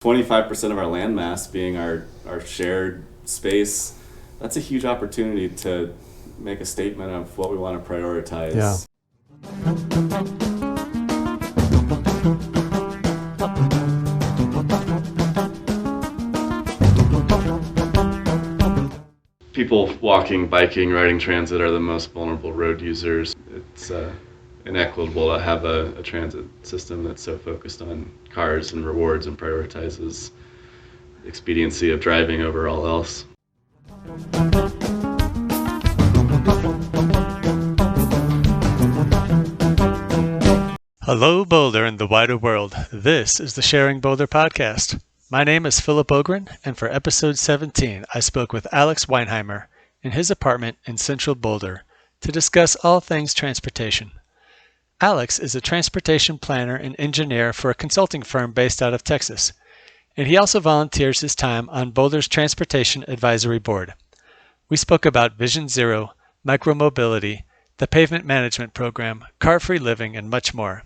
25% of our land mass being our shared space, that's a huge opportunity to make a statement of what we want to prioritize. Yeah. People walking, biking, riding transit are the most vulnerable road users. It's inequitable to have a transit system that's so focused on cars and rewards and prioritizes the expediency of driving over all else. Hello, Boulder and the wider world. This is the Sharing Boulder podcast. My name is Philip Ogren, and for episode 17, I spoke with Alex Weinheimer in his apartment in central Boulder to discuss all things transportation. Alex is a transportation planner and engineer for a consulting firm based out of Texas, and he also volunteers his time on Boulder's Transportation Advisory Board. We spoke about VisionZero, micromobility, the Pavement Management Program, car-free living, and much more.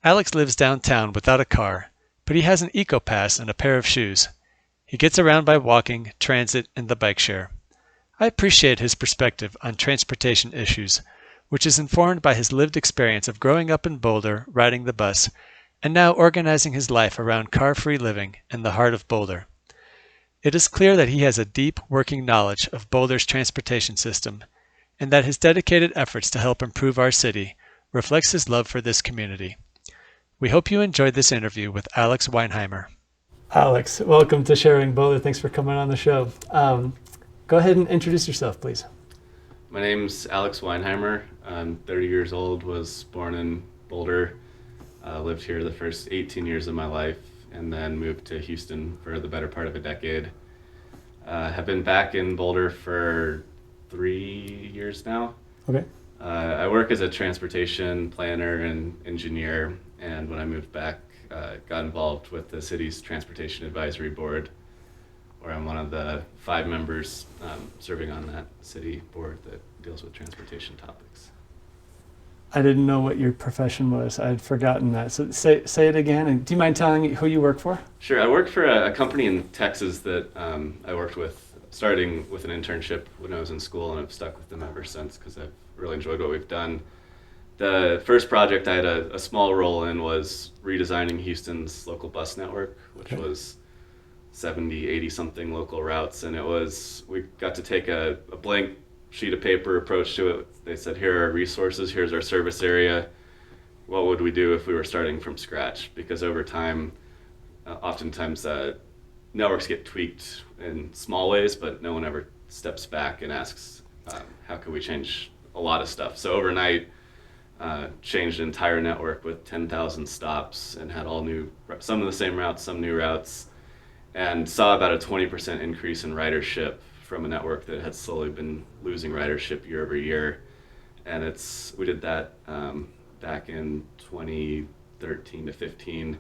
Alex lives downtown without a car, but he has an EcoPass and a pair of shoes. He gets around by walking, transit, and the bike share. I appreciate his perspective on transportation issues, which is informed by his lived experience of growing up in Boulder, riding the bus, and now organizing his life around car-free living in the heart of Boulder. It is clear that he has a deep working knowledge of Boulder's transportation system, and that his dedicated efforts to help improve our city reflects his love for this community. We hope you enjoyed this interview with Alex Weinheimer. Alex, welcome to Sharing Boulder. Thanks for coming on the show. Go ahead and introduce yourself, please. My name's Alex Weinheimer. I'm 30 years old, was born in Boulder, lived here the first 18 years of my life, and then moved to Houston for the better part of a decade. Have been back in Boulder for 3 years now. Okay. I work as a transportation planner and engineer, and when I moved back, got involved with the city's Transportation Advisory Board, where I'm one of the 5 members serving on that city board that deals with transportation topics. I didn't know what your profession was. I'd forgotten that. So say it again. And do you mind telling me who you work for? Sure. I work for a company in Texas that I worked with, starting with an internship when I was in school, and I've stuck with them ever since because I've really enjoyed what we've done. The first project I had a small role in was redesigning Houston's local bus network, which was 70, 80 something local routes. And we got to take a blank sheet of paper approach to it. They said, here are our resources, here's our service area. What would we do if we were starting from scratch? Because over time, oftentimes networks get tweaked in small ways, but no one ever steps back and asks, how can we change a lot of stuff? So overnight, changed an entire network with 10,000 stops and had some of the same routes, some new routes, and saw about a 20% increase in ridership from a network that had slowly been losing ridership year over year. And we did that back in 2013 to 15.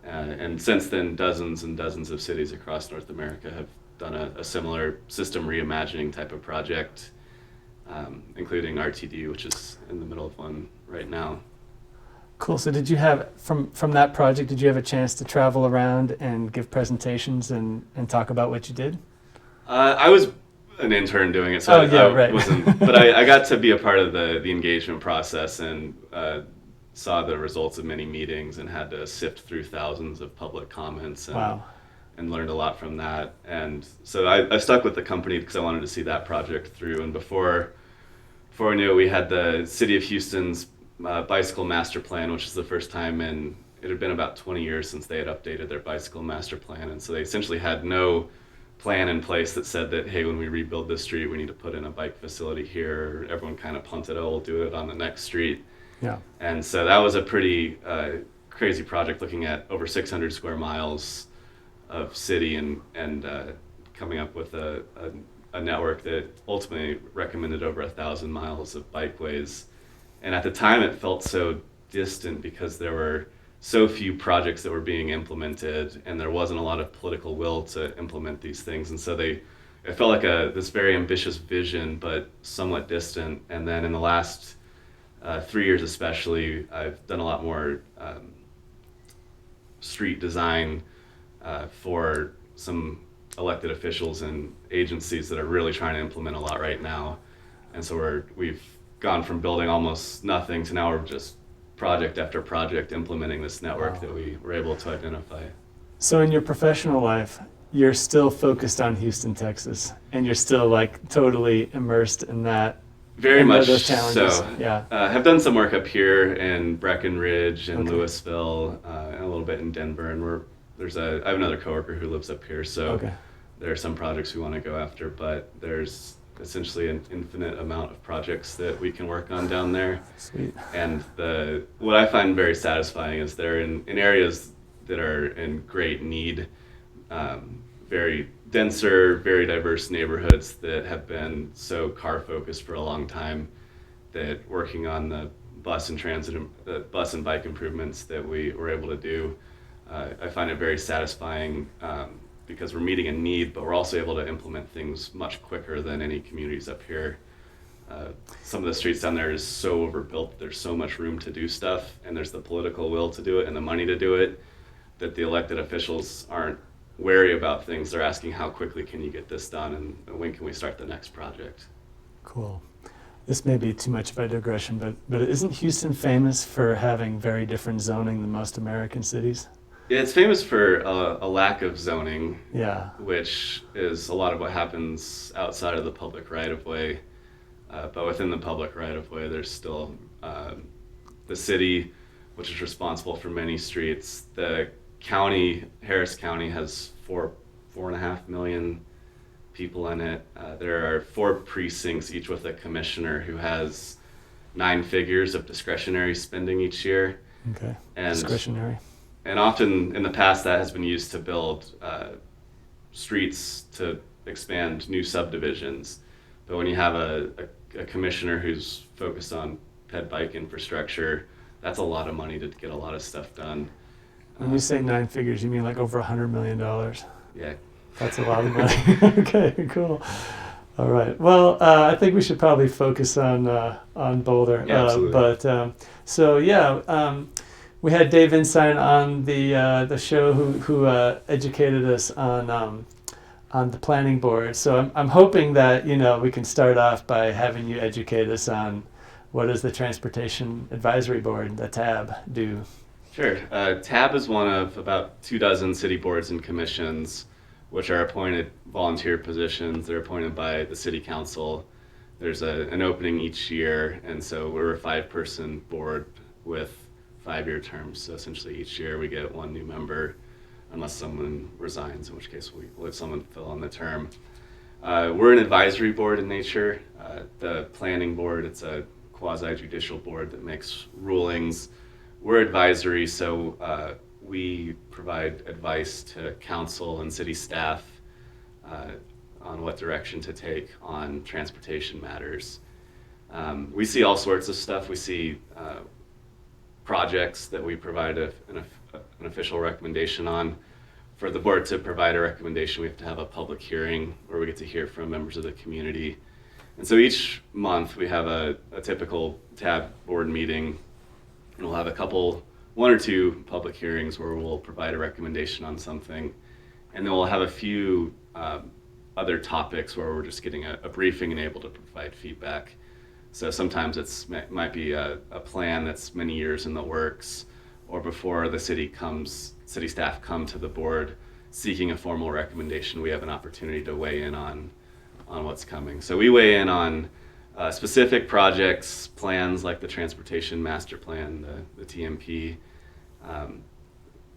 And since then, dozens and dozens of cities across North America have done a similar system reimagining type of project, including RTD, which is in the middle of one right now. Cool. So did you have, from that project, did you have a chance to travel around and give presentations and talk about what you did? I was an intern doing it, so I wasn't, but I got to be a part of the engagement process and saw the results of many meetings and had to sift through thousands of public comments and learned a lot from that. And so I stuck with the company because I wanted to see that project through. And before we knew it, we had the City of Houston's bicycle master plan, which is the first time it had been about 20 years since they had updated their bicycle master plan. And so they essentially had no plan in place that said that, hey, when we rebuild this street, we need to put in a bike facility here. Everyone kind of punted, we'll do it on the next street. Yeah. And so that was a pretty crazy project, looking at over 600 square miles of city and coming up with a network that ultimately recommended over 1,000 miles of bikeways. And at the time, it felt so distant because there were so few projects that were being implemented, and there wasn't a lot of political will to implement these things. And so it felt like this very ambitious vision, but somewhat distant. And then in the last 3 years especially, I've done a lot more street design for some elected officials and agencies that are really trying to implement a lot right now. And so we've gone from building almost nothing to now we're just project after project implementing this network that we were able to identify. So in your professional life, you're still focused on Houston, Texas, and you're still like totally immersed in that. Very much those challenges. so. Yeah. Have done some work up here in Breckenridge and Okay. Louisville, and a little bit in Denver. And I have another coworker who lives up here, so Okay. there are some projects we want to go after, but there's essentially an infinite amount of projects that we can work on down there. Sweet. And what I find very satisfying is they're in areas that are in great need, very denser, very diverse neighborhoods that have been so car focused for a long time, that working on the bus and bike improvements that we were able to do, I find it very satisfying, because we're meeting a need, but we're also able to implement things much quicker than any communities up here. Some of the streets down there is so overbuilt, there's so much room to do stuff, and there's the political will to do it and the money to do it, that the elected officials aren't wary about things. They're asking, how quickly can you get this done, and when can we start the next project? Cool. This may be too much of a digression, but isn't Houston famous for having very different zoning than most American cities? Yeah, it's famous for a lack of zoning, Yeah. which is a lot of what happens outside of the public right-of-way. But within the public right-of-way, there's still the city, which is responsible for many streets. The county, Harris County, has 4.5 million people in it. There are 4 precincts, each with a commissioner who has 9 figures of discretionary spending each year. Okay. And Discretionary. And often in the past that has been used to build streets to expand new subdivisions. But when you have a commissioner who's focused on ped bike infrastructure, that's a lot of money to get a lot of stuff done. When you say 9 figures, you mean like over $100 million? Yeah. That's a lot of money. Okay, cool. All right. Well, I think we should probably focus on Boulder. Yeah, absolutely. We had Dave Ensign on the show who educated us on the planning board. So I'm hoping that we can start off by having you educate us on what does the Transportation Advisory Board, the TAB, do. Sure. TAB is one of about 24 city boards and commissions, which are appointed volunteer positions. They're appointed by the city council. There's an opening each year, and so we're a 5-person board with 5-year terms. So essentially each year we get 1 new member, unless someone resigns, in which case we let someone fill in the term. We're an advisory board in nature. The planning board, it's a quasi-judicial board that makes rulings. We're advisory, so we provide advice to council and city staff on what direction to take on transportation matters. We see all sorts of stuff. We see projects that we provide an official recommendation on. For the board to provide a recommendation, we have to have a public hearing where we get to hear from members of the community. And so each month we have a typical TAB board meeting, and we'll have 1 or 2 public hearings where we'll provide a recommendation on something. And then we'll have a few other topics where we're just getting a briefing and able to provide feedback. So sometimes it might be a plan that's many years in the works, or before the city staff come to the board seeking a formal recommendation, we have an opportunity to weigh in on what's coming. So we weigh in on specific projects, plans like the Transportation Master Plan, the TMP.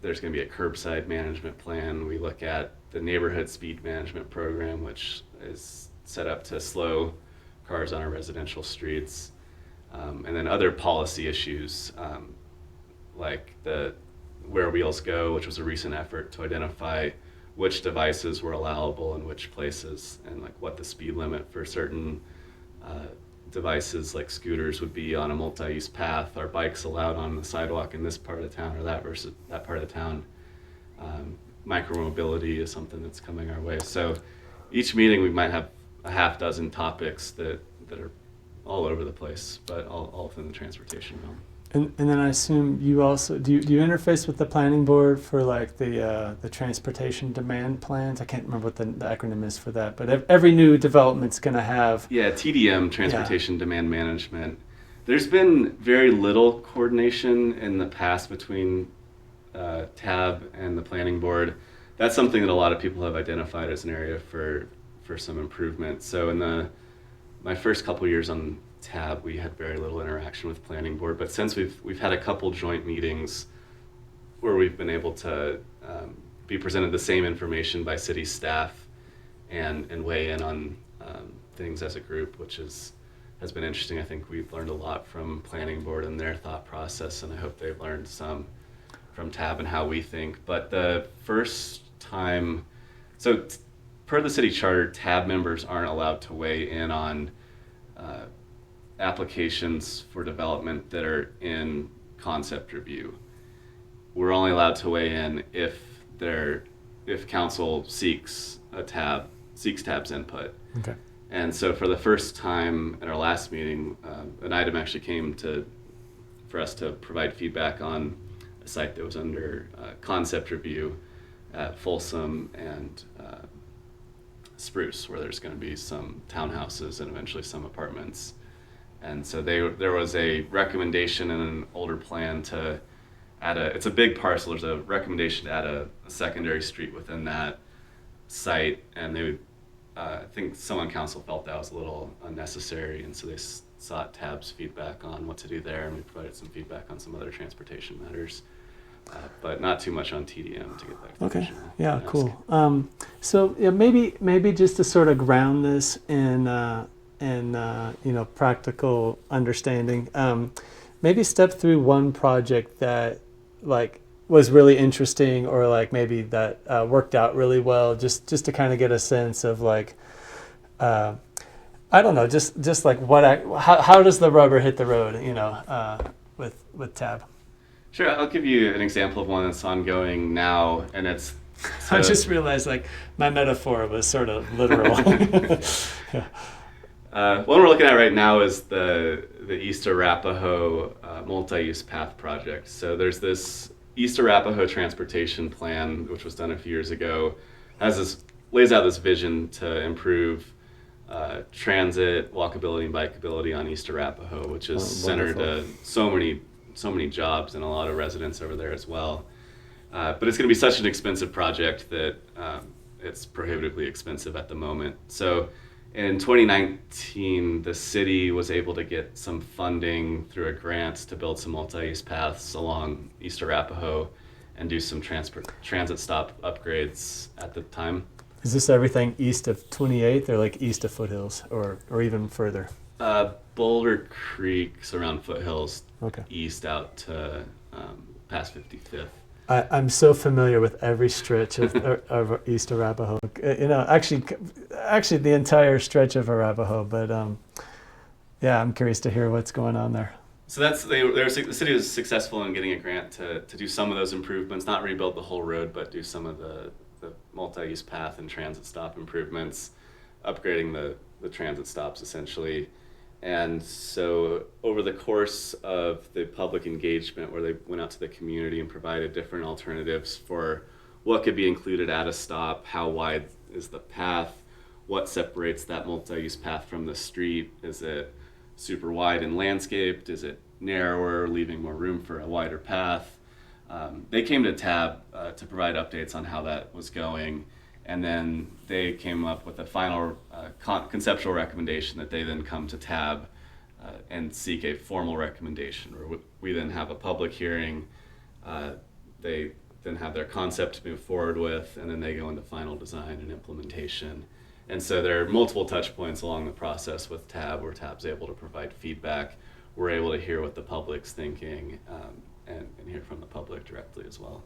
There's going to be a curbside management plan. We look at the neighborhood speed management program, which is set up to slow cars on our residential streets. And then other policy issues like the Where Wheels Go, which was a recent effort to identify which devices were allowable in which places, and like what the speed limit for certain devices like scooters would be on a multi-use path. Are bikes allowed on the sidewalk in this part of town or that versus that part of town? Micromobility is something that's coming our way. So each meeting we might have a half dozen topics that are all over the place, but all within the transportation realm. And then I assume you also do you interface with the planning board for like the transportation demand plans? I can't remember what the acronym is for that, but every new development's going to have. Yeah, TDM, Transportation Demand Management. There's been very little coordination in the past between TAB and the planning board. That's something that a lot of people have identified as an area for some improvement. So in my first couple years on TAB, we had very little interaction with planning board, but since we've had a couple joint meetings where we've been able to be presented the same information by city staff and weigh in on things as a group, which has been interesting. I think we've learned a lot from planning board and their thought process, and I hope they've learned some from TAB and how we think. But the first time, so per the city charter, TAB members aren't allowed to weigh in on applications for development that are in concept review. We're only allowed to weigh in if council seeks TAB's input. Okay. And so for the first time at our last meeting, an item actually came for us to provide feedback on a site that was under concept review at Folsom and Spruce, where there's going to be some townhouses and eventually some apartments. And so there was a recommendation in an older plan to add it's a big parcel, there's a recommendation to add a secondary street within that site, and I think someone on council felt that was a little unnecessary, and so they sought TAB's feedback on what to do there, and we provided some feedback on some other transportation matters, but not too much on TDM to get that. Okay, yeah, cool. So yeah, maybe just to sort of ground this in practical understanding, maybe step through one project that like was really interesting, or like maybe that worked out really well, just to kind of get a sense of like, I don't know, just like how does the rubber hit the road, with TAB. Sure, I'll give you an example of one that's ongoing now, and it's. I just realized like my metaphor was sort of literal. Yeah. One we're looking at right now is the East Arapaho multi-use path project. So there's this East Arapaho transportation plan, which was done a few years ago, lays out this vision to improve transit, walkability, and bikeability on East Arapaho, which is centered to so many jobs and a lot of residents over there as well. But it's going to be such an expensive project that it's prohibitively expensive at the moment. So in 2019, the city was able to get some funding through a grant to build some multi-use paths along East Arapaho and do some transit stop upgrades at the time. Is this everything east of 28th or like east of Foothills or even further? Boulder Creek's around Foothills, okay. East out to past 55th. I'm so familiar with every stretch of East Arapaho. Actually, the entire stretch of Arapaho. But yeah, I'm curious to hear what's going on there. So the city was successful in getting a grant to do some of those improvements, not rebuild the whole road, but do some of the multi-use path and transit stop improvements, upgrading the transit stops essentially. And so over the course of the public engagement, where they went out to the community and provided different alternatives for what could be included at a stop, how wide is the path, what separates that multi-use path from the street, is it super wide and landscaped, is it narrower, leaving more room for a wider path. They came to TAB to provide updates on how that was going. And then they came up with a final conceptual recommendation that they then come to TAB and seek a formal recommendation, where we then have a public hearing. They then have their concept to move forward with, and then they go into final design and implementation. And so there are multiple touch points along the process with TAB, where TAB's able to provide feedback. We're able to hear what the public's thinking and hear from the public directly as well.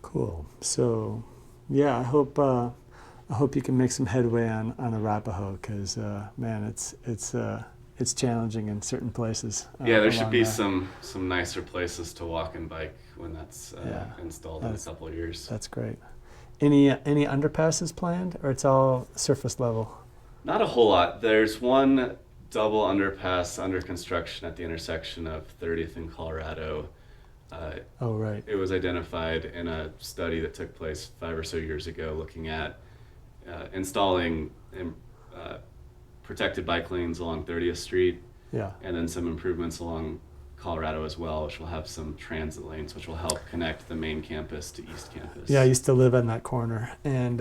Cool. So. Yeah, I hope you can make some headway on Arapaho, because man, it's challenging in certain places. Yeah, there should be some nicer places to walk and bike when that's installed in a couple of years. That's great. Any underpasses planned, or it's all surface level? Not a whole lot. There's one double underpass under construction at the intersection of 30th and Colorado. Oh, right. It was identified in a study that took place 5 or so years ago, looking at installing protected bike lanes along 30th Street, Yeah. and then some improvements along Colorado as well, which will have some transit lanes, which will help connect the main campus to East Campus. Yeah, I used to live in that corner, and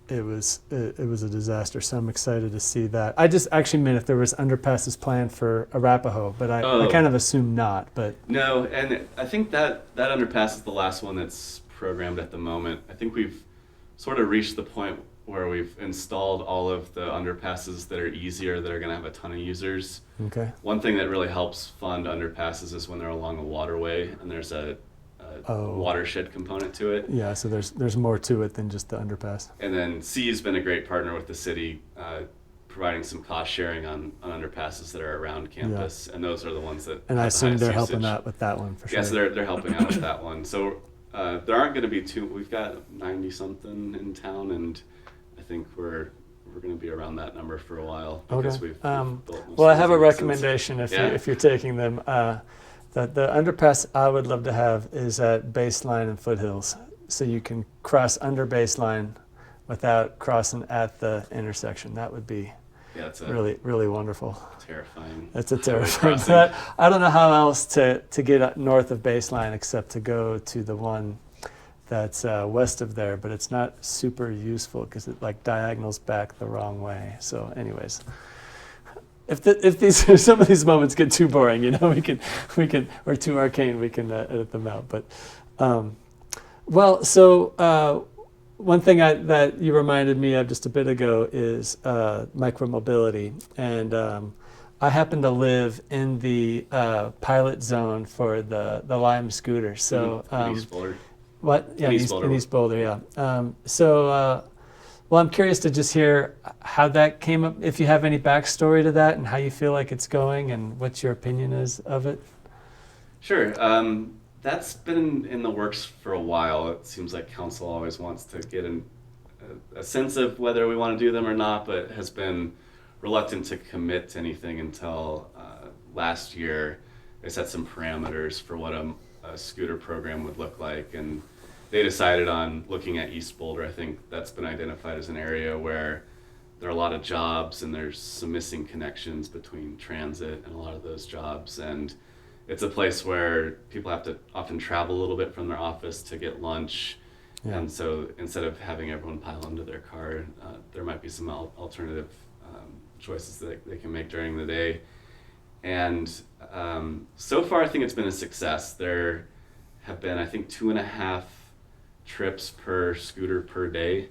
it was a disaster. So I'm excited to see that. I just actually meant if there was underpasses planned for Arapaho, but I kind of assumed not. But no, and I think that underpass is the last one that's programmed at the moment. I think we've sort of reached the point where we've installed all of the underpasses that are easier, that are going to have a ton of users. Okay. One thing that really helps fund underpasses is when they're along a waterway and there's a watershed component to it. Yeah, so there's more to it than just the underpass. And then C's been a great partner with the city, providing some cost sharing on underpasses that are around campus, and those are the ones that. And I assume they're helping usage. out with that one for sure. Yes, they're helping out with that one. So there aren't going to be too. We've got 90 something in town, and I think we're going to be around that number for a while because Okay. we've built most Well, I of have a those since. recommendation if you're taking them. The underpass I would love to have is at Baseline and Foothills, so you can cross under Baseline without crossing at the intersection. That would be really, really wonderful. Terrifying. It's a terrifying. But I don't know how else to get up north of Baseline except to go to the one that's west of there, but it's not super useful because it like diagonals back the wrong way. So, anyways. If these some of these moments get too boring, we can or too arcane, we can edit them out. But one thing that you reminded me of just a bit ago is micromobility, and I happen to live in the pilot zone for the Lime scooter. So in East Boulder. What? Yeah, in East Boulder. In East Boulder, yeah. Well, I'm curious to just hear how that came up, if you have any backstory to that and how you feel like it's going and what your opinion is of it. Sure. That's been in the works for a while. It seems like council always wants to get a sense of whether we want to do them or not, but has been reluctant to commit to anything until last year. They set some parameters for what a scooter program would look like, and they decided on looking at East Boulder. I think that's been identified as an area where there are a lot of jobs and there's some missing connections between transit and a lot of those jobs. And it's a place where people have to often travel a little bit from their office to get lunch. Yeah. And so instead of having everyone pile into their car, there might be some alternative choices that they can make during the day. And so far, I think it's been a success. There have been, I think, 2.5 trips per scooter per day,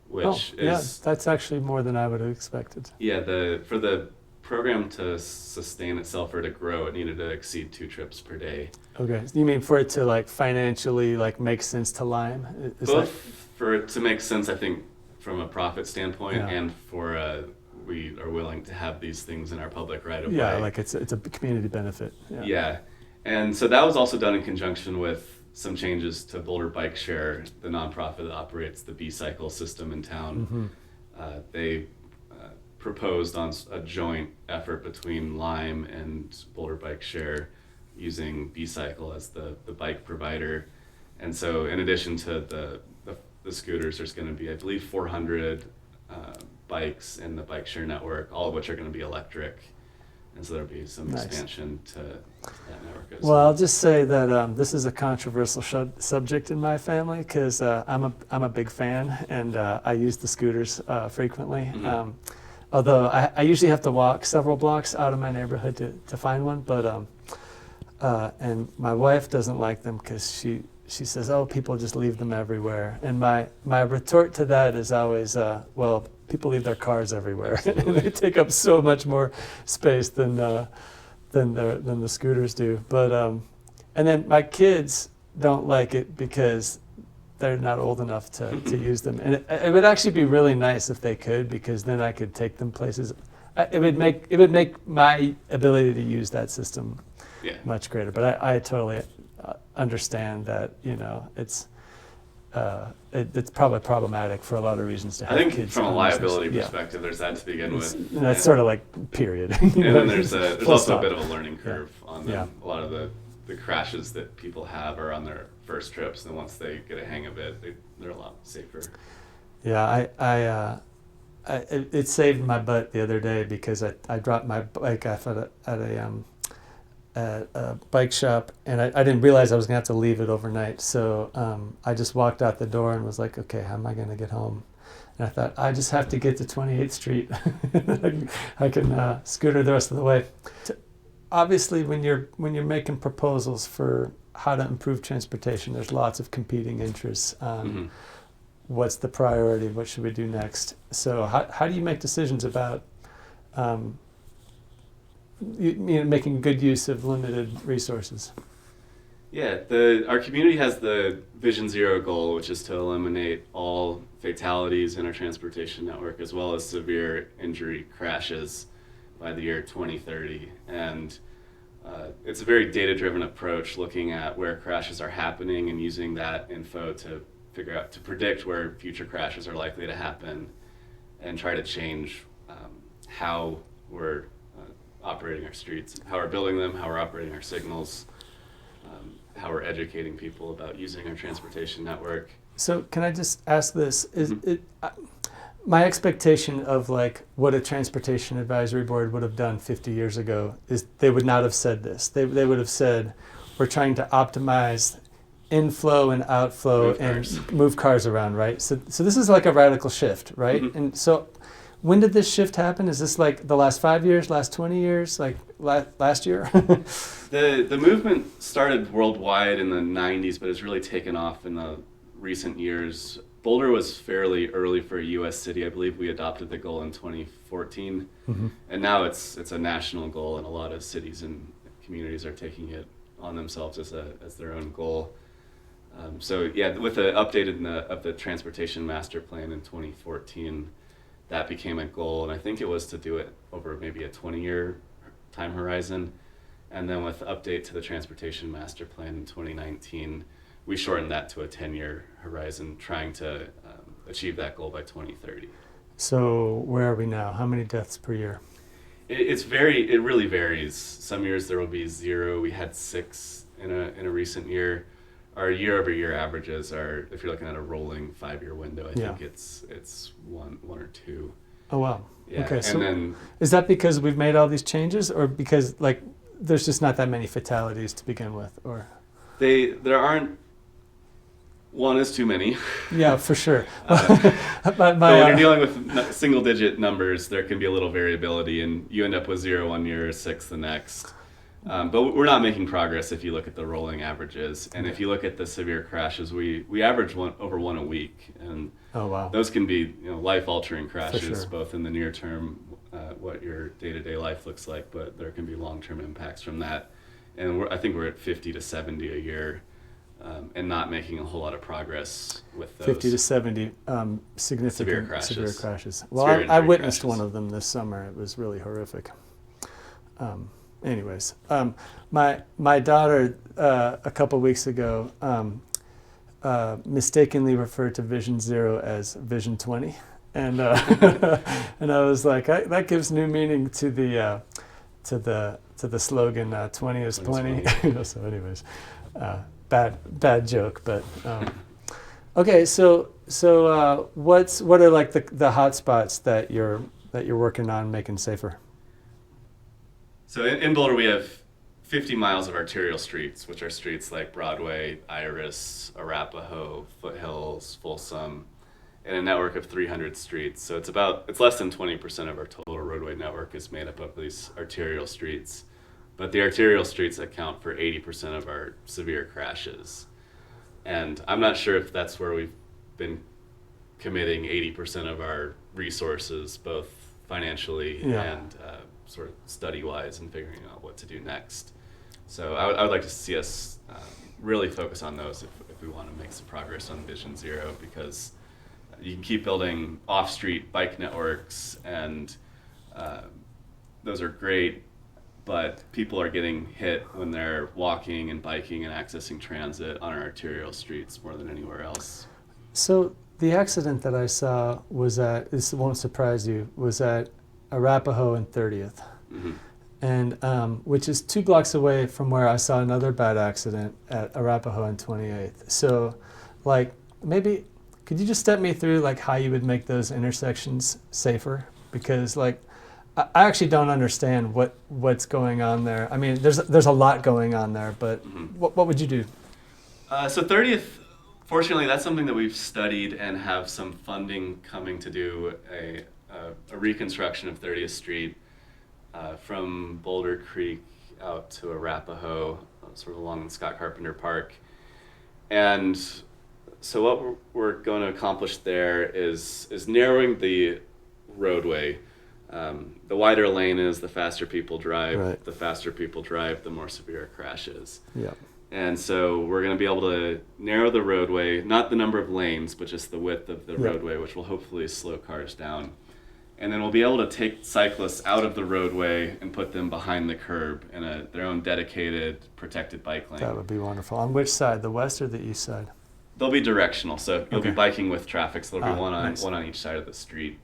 which is that's actually more than I would have expected. Yeah, for the program to sustain itself or to grow, it needed to exceed 2 trips per day. Okay, you mean for it to like financially like make sense to Lime? Both for it to make sense, I think, from a profit standpoint, and for we are willing to have these things in our public right of way. Yeah, like it's a community benefit. Yeah, and so that was also done in conjunction with some changes to Boulder Bike Share, the nonprofit that operates the B-Cycle system in town. Mm-hmm. They proposed on a joint effort between Lime and Boulder Bike Share using B-Cycle as the bike provider. And so in addition to the scooters, there's going to be, I believe, 400 bikes in the bike share network, all of which are going to be electric. And so there'll be some expansion to that network as well. Well, I'll just say that this is a controversial subject in my family because I'm a big fan and I use the scooters frequently. Mm-hmm. Although I usually have to walk several blocks out of my neighborhood to find one, but and my wife doesn't like them because she says, "Oh, people just leave them everywhere." And my retort to that is always, well, people leave their cars everywhere. They take up so much more space than the scooters do. But and then my kids don't like it because they're not old enough to use them. And it would actually be really nice if they could, because then I could take them places. It would make my ability to use that system much greater. But I totally understand that, it's probably problematic for a lot of reasons to have I think kids. from a on liability this. perspective, there's that to begin with. And that's sort of like period. And then there's Full also stop. a bit of a learning curve on them. Yeah. A lot of the crashes that people have are on their first trips, and once they get a hang of it, they're a lot safer. Yeah, it saved my butt the other day because I dropped my bike off at a bike shop, and I didn't realize I was gonna have to leave it overnight. So I just walked out the door and was like, okay, how am I gonna get home? And I thought, I just have to get to 28th Street. I can scooter the rest of the way. Obviously, when you're making proposals for how to improve transportation, there's lots of competing interests. What's the priority? What should we do next? So how do you make decisions about making good use of limited resources? Yeah, our community has the VisionZero goal, which is to eliminate all fatalities in our transportation network, as well as severe injury crashes by the year 2030. And it's a very data-driven approach, looking at where crashes are happening and using that info to predict where future crashes are likely to happen, and try to change how we're operating our streets, how we're building them, how we're operating our signals, how we're educating people about using our transportation network. So can I just ask this? Is it my expectation of like what a transportation advisory board would have done 50 years ago is they would not have said this. They would have said, we're trying to optimize inflow and outflow and move cars around, right? So this is like a radical shift, right? Mm-hmm. And so when did this shift happen? Is this like the last 5 years, last 20 years, like last year? The movement started worldwide in the 90s, but it's really taken off in the recent years. Boulder was fairly early for a U.S. city. I believe we adopted the goal in 2014, and now it's a national goal, and a lot of cities and communities are taking it on themselves as their own goal. So yeah, with the updated of the transportation master plan in 2014, that became a goal, and I think it was to do it over maybe a 20-year time horizon. And then with the update to the transportation master plan in 2019, we shortened that to a 10-year horizon, trying to achieve that goal by 2030. So where are we now? How many deaths per year? It really varies. Some years there will be 0. We had 6 in a recent year. Our year-over-year averages are, if you're looking at a rolling 5-year window, I think it's one or 2. Oh wow. Yeah. Okay. So and then, is that because we've made all these changes, or because like there's just not that many fatalities to begin with, or? there aren't. One is too many. Yeah, for sure. But when you're dealing with single-digit numbers, there can be a little variability, and you end up with 0 one year, 6 the next. But we're not making progress if you look at the rolling averages. And if you look at the severe crashes, we average over one a week. And oh, wow. those can be life-altering crashes, sure. both in the near term, what your day-to-day life looks like, but there can be long-term impacts from that. And I think we're at 50 to 70 a year, and not making a whole lot of progress with those. 50 to 70 significant severe crashes. Well, I witnessed one of them this summer. It was really horrific. Anyways, my daughter a couple weeks ago mistakenly referred to VisionZero as Vision 20, and and I was like, that gives new meaning to the slogan 20 is plenty. So, anyways, bad joke, but okay. So what are like the hot spots that you're working on making safer? So in Boulder, we have 50 miles of arterial streets, which are streets like Broadway, Iris, Arapaho, Foothills, Folsom, and a network of 300 streets. So it's less than 20% of our total roadway network is made up of these arterial streets. But the arterial streets account for 80% of our severe crashes. And I'm not sure if that's where we've been committing 80% of our resources, both financially and sort of study-wise, and figuring out what to do next. So I would like to see us really focus on those if we want to make some progress on VisionZero, because you can keep building off-street bike networks, and those are great, but people are getting hit when they're walking and biking and accessing transit on our arterial streets more than anywhere else. So the accident that I saw was this won't surprise you, was at Arapaho and 30th. Hmm. And which is 2 blocks away from where I saw another bad accident at Arapaho and 28th. So, like, maybe could you just step me through like how you would make those intersections safer? Because like I actually don't understand what's going on there. I mean, there's a lot going on there, but what would you do? So 30th, fortunately, that's something that we've studied and have some funding coming to do a reconstruction of 30th Street from Boulder Creek out to Arapaho, sort of along Scott Carpenter Park. And so what we're going to accomplish there is narrowing the roadway. The wider a lane is, the faster people drive. Right. The faster people drive, the more severe a crash is. Yeah. And so we're going to be able to narrow the roadway, not the number of lanes, but just the width of the roadway, which will hopefully slow cars down. And then we'll be able to take cyclists out of the roadway and put them behind the curb in their own dedicated, protected bike lane. That would be wonderful. On which side, the west or the east side? They'll be directional, so you'll be biking with traffic, so there'll be nice. one on each side of the street.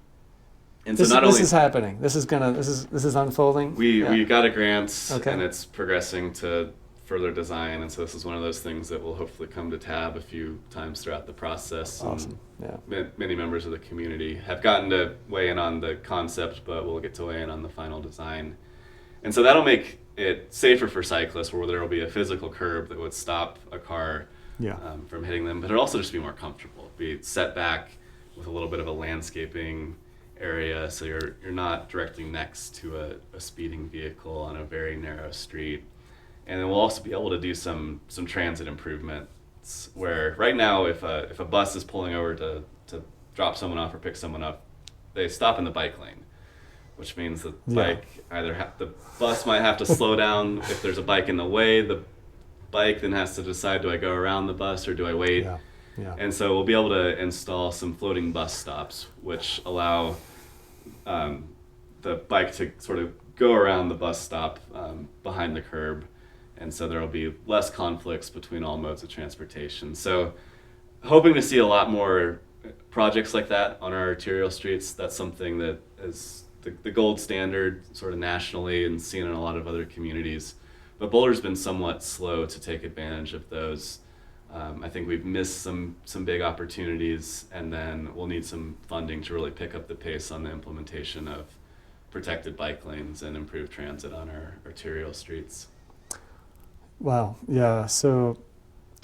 And This, so not this only is happening. This is unfolding. we got a grant, Okay. and it's progressing to further design, and so this is one of those things that will hopefully come to tab a few times throughout the process. Awesome. Yeah. Many members of the community have gotten to weigh in on the concept, but we'll get to weigh in on the final design. And so that'll make it safer for cyclists, where there will be a physical curb that would stop a car from hitting them, but it'll also just be more comfortable. Be set back with a little bit of a landscaping area, so you're not directly next to a speeding vehicle on a very narrow street. And then we'll also be able to do some transit improvements, where right now if a bus is pulling over to drop someone off or pick someone up, they stop in the bike lane, which means that the bus might have to slow down. If there's a bike in the way, the bike then has to decide, do I go around the bus or do I wait? Yeah. And so we'll be able to install some floating bus stops, which allow the bike to sort of go around the bus stop behind the curb. And so there will be less conflicts between all modes of transportation. So hoping to see a lot more projects like that on our arterial streets. That's something that is the gold standard sort of nationally and seen in a lot of other communities. But Boulder's been somewhat slow to take advantage of those. I think we've missed some big opportunities, and then we'll need some funding to really pick up the pace on the implementation of protected bike lanes and improved transit on our arterial streets. Wow. Yeah. So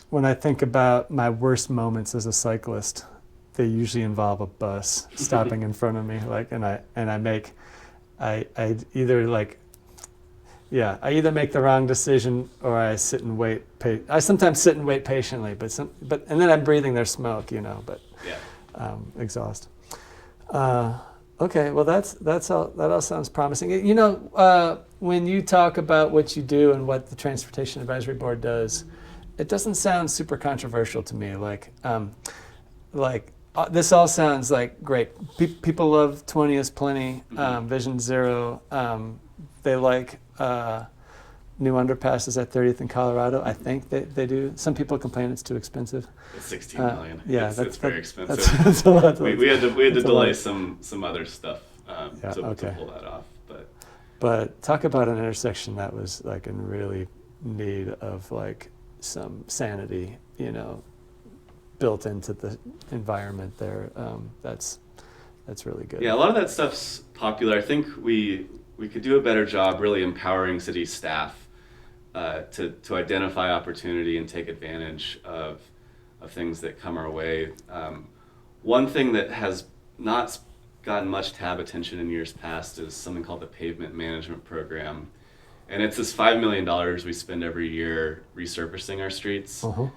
when I think about my worst moments as a cyclist, they usually involve a bus stopping in front of me. Like, I either make the wrong decision or I sit and wait. I sometimes sit and wait patiently, and then I'm breathing their smoke, but exhaust. Okay, well that's all. That all sounds promising. When you talk about what you do and what the Transportation Advisory Board does, it doesn't sound super controversial to me. This all sounds like great. People love 20 is plenty. VisionZero. They like new underpasses at 30th in Colorado. I think they do. Some people complain it's too expensive. It's $16 million. Yeah, it's very expensive. That's a lot. We had to delay some other stuff to pull that off. But talk about an intersection that was like in really need of like some sanity, built into the environment there. That's really good. Yeah, a lot of that stuff's popular. I think we could do a better job really empowering city staff to identify opportunity and take advantage of things that come our way. One thing that has not gotten much tab attention in years past is something called the Pavement Management Program. And it's this $5 million we spend every year resurfacing our streets. Uh-huh.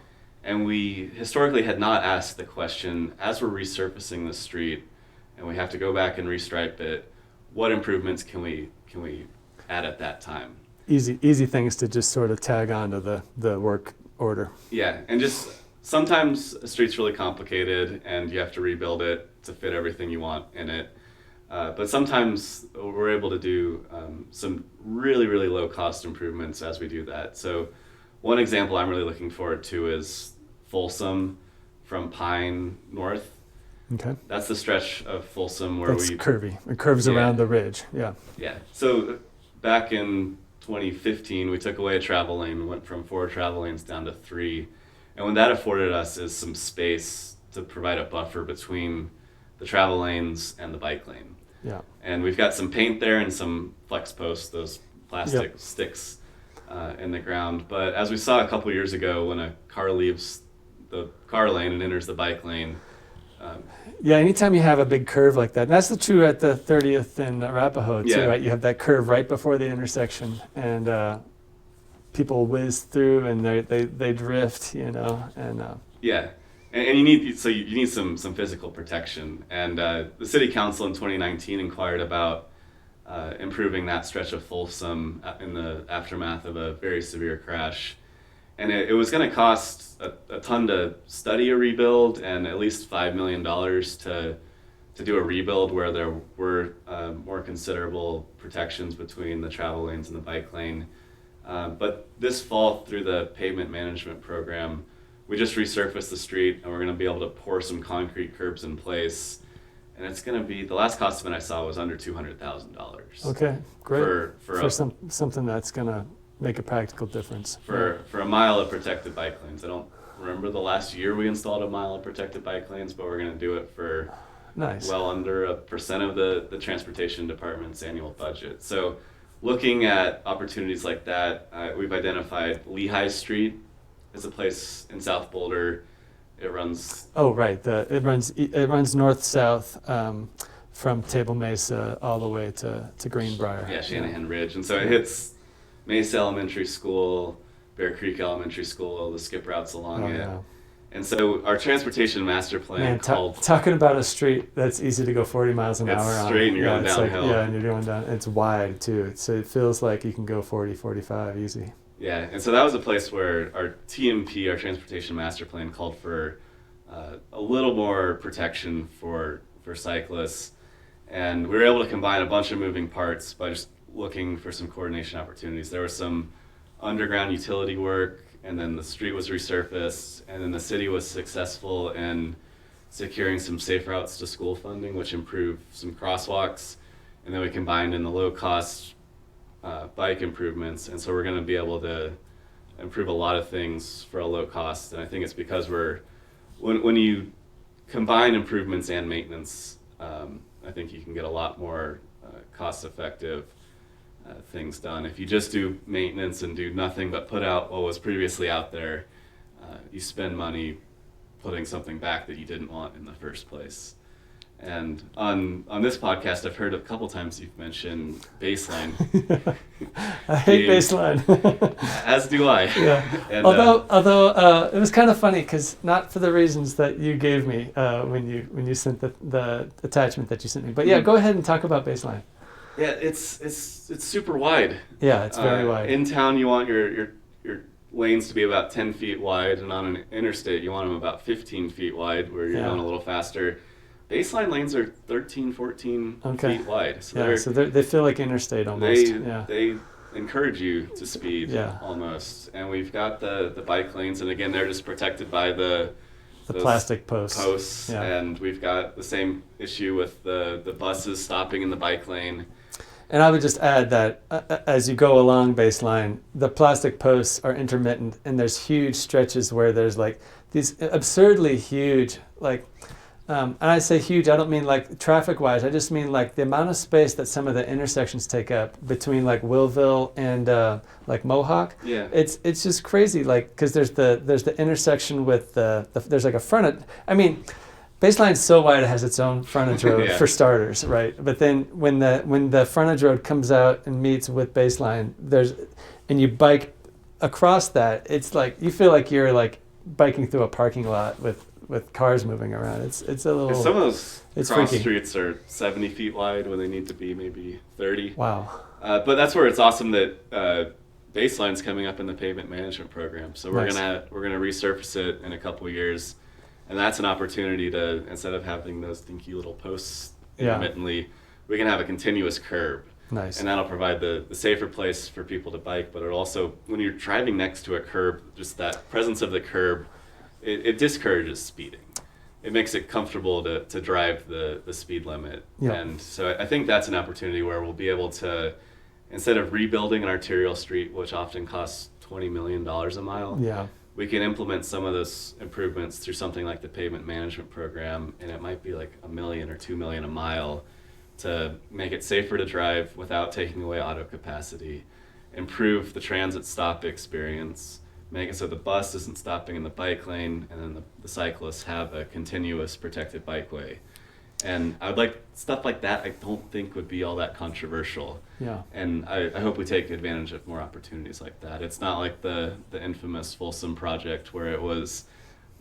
And we historically had not asked the question, as we're resurfacing the street and we have to go back and restripe it, what improvements can we add at that time? Easy things to just sort of tag onto the work order. Yeah, and just sometimes a street's really complicated and you have to rebuild it to fit everything you want in it. But sometimes we're able to do some really, really low cost improvements as we do that. So one example I'm really looking forward to is Folsom from Pine north. Okay. That's the stretch of Folsom where That's curvy. It curves Yeah. around the ridge. Yeah. Yeah. So back in 2015, we took away a travel lane, went from 4 travel lanes down to 3. And what that afforded us is some space to provide a buffer between the travel lanes and the bike lane. Yeah. And we've got some paint there and some flex posts, those plastic sticks in the ground. But as we saw a couple years ago, when a car leaves the car lane and enters the bike lane, Yeah, anytime you have a big curve like that, and that's the true at the 30th in Arapaho too, Yeah. right? You have that curve right before the intersection, and people whiz through and they drift, and yeah, and you need some physical protection. And the city council in 2019 inquired about improving that stretch of Folsom in the aftermath of a very severe crash. And it was going to cost a ton to study a rebuild and at least $5 million to do a rebuild where there were more considerable protections between the travel lanes and the bike lane. But this fall, through the pavement management program, we just resurfaced the street and we're going to be able to pour some concrete curbs in place. And it's going to be, the last cost of it I saw was under $200,000. okay, great For something that's gonna make a practical difference. for a mile of protected bike lanes. I don't remember the last year we installed a mile of protected bike lanes, but we're going to do it for Nice. well under 1% of the transportation department's annual budget. So looking at opportunities like that, we've identified Lehigh Street as a place in South Boulder. It runs, Oh, right. It runs north-south from Table Mesa all the way to Greenbrier. yeah, Shanahan Ridge. And so it hits Mesa Elementary School, Bear Creek Elementary School, the skip routes along Oh, it. yeah. And so our transportation master plan Man, called, talking about a street that's easy to go 40 miles an It's hour on. straight and you're going it's downhill. yeah, and you're going down. It's wide too, so it feels like you can go 40, 45 easy. yeah, and so that was a place where our TMP, our transportation master plan, called for a little more protection for cyclists. And we were able to combine a bunch of moving parts by just looking for some coordination opportunities. There was some underground utility work, and then the street was resurfaced, and then the city was successful in securing some safe routes to school funding, which improved some crosswalks, and then we combined in the low-cost bike improvements, and so we're going to be able to improve a lot of things for a low cost. And I think it's because when you combine improvements and maintenance, I think you can get a lot more cost-effective things done. If you just do maintenance and do nothing but put out what was previously out there, you spend money putting something back that you didn't want in the first place. And on this podcast, I've heard a couple times you've mentioned baseline. I hate baseline. As do I. Yeah. And, Although it was kind of funny because not for the reasons that you gave me when you sent the attachment that you sent me. But yeah, go ahead and talk about baseline. yeah, it's super wide. Yeah, it's very wide. In town, you want your lanes to be about 10 feet wide, and on an interstate, you want them about 15 feet wide, where you're going a little faster. Baseline lanes are 13, 14 feet wide. So they feel like interstate almost. They encourage you to speed almost. And we've got the bike lanes, and again, they're just protected by those plastic posts. Yeah. And we've got the same issue with the buses stopping in the bike lane. And I would just add that as you go along baseline, the plastic posts are intermittent, and there's huge stretches where there's like these absurdly huge, like, and I say huge, I don't mean like traffic-wise, I just mean like the amount of space that some of the intersections take up between like Willville and like Mohawk. Yeah. It's just crazy, like, because there's the intersection with there's like a frontage. I mean, Baseline's so wide it has its own frontage road for starters, right? But then when the frontage road comes out and meets with Baseline, and you bike across that, it's like you feel like you're like biking through a parking lot with cars moving around. It's a little. Some of those cross freaky. streets are 70 feet wide when they need to be maybe 30. Wow. But that's where it's awesome that Baseline's coming up in the pavement management program. So we're gonna resurface it in a couple of years. And that's an opportunity to, instead of having those dinky little posts intermittently, we can have a continuous curb. Nice. And that'll provide the safer place for people to bike, but it also, when you're driving next to a curb, just that presence of the curb, it discourages speeding. it makes it comfortable to drive the speed limit. Yeah. And so I think that's an opportunity where we'll be able to, instead of rebuilding an arterial street, which often costs $20 million a mile, Yeah. we can implement some of those improvements through something like the pavement management program, and it might be like $1 million or $2 million a mile to make it safer to drive without taking away auto capacity, improve the transit stop experience, make it so the bus isn't stopping in the bike lane, and then the cyclists have a continuous protected bikeway. And I would like stuff like that. I don't think would be all that controversial. Yeah. And I hope we take advantage of more opportunities like that. It's not like the infamous Folsom project where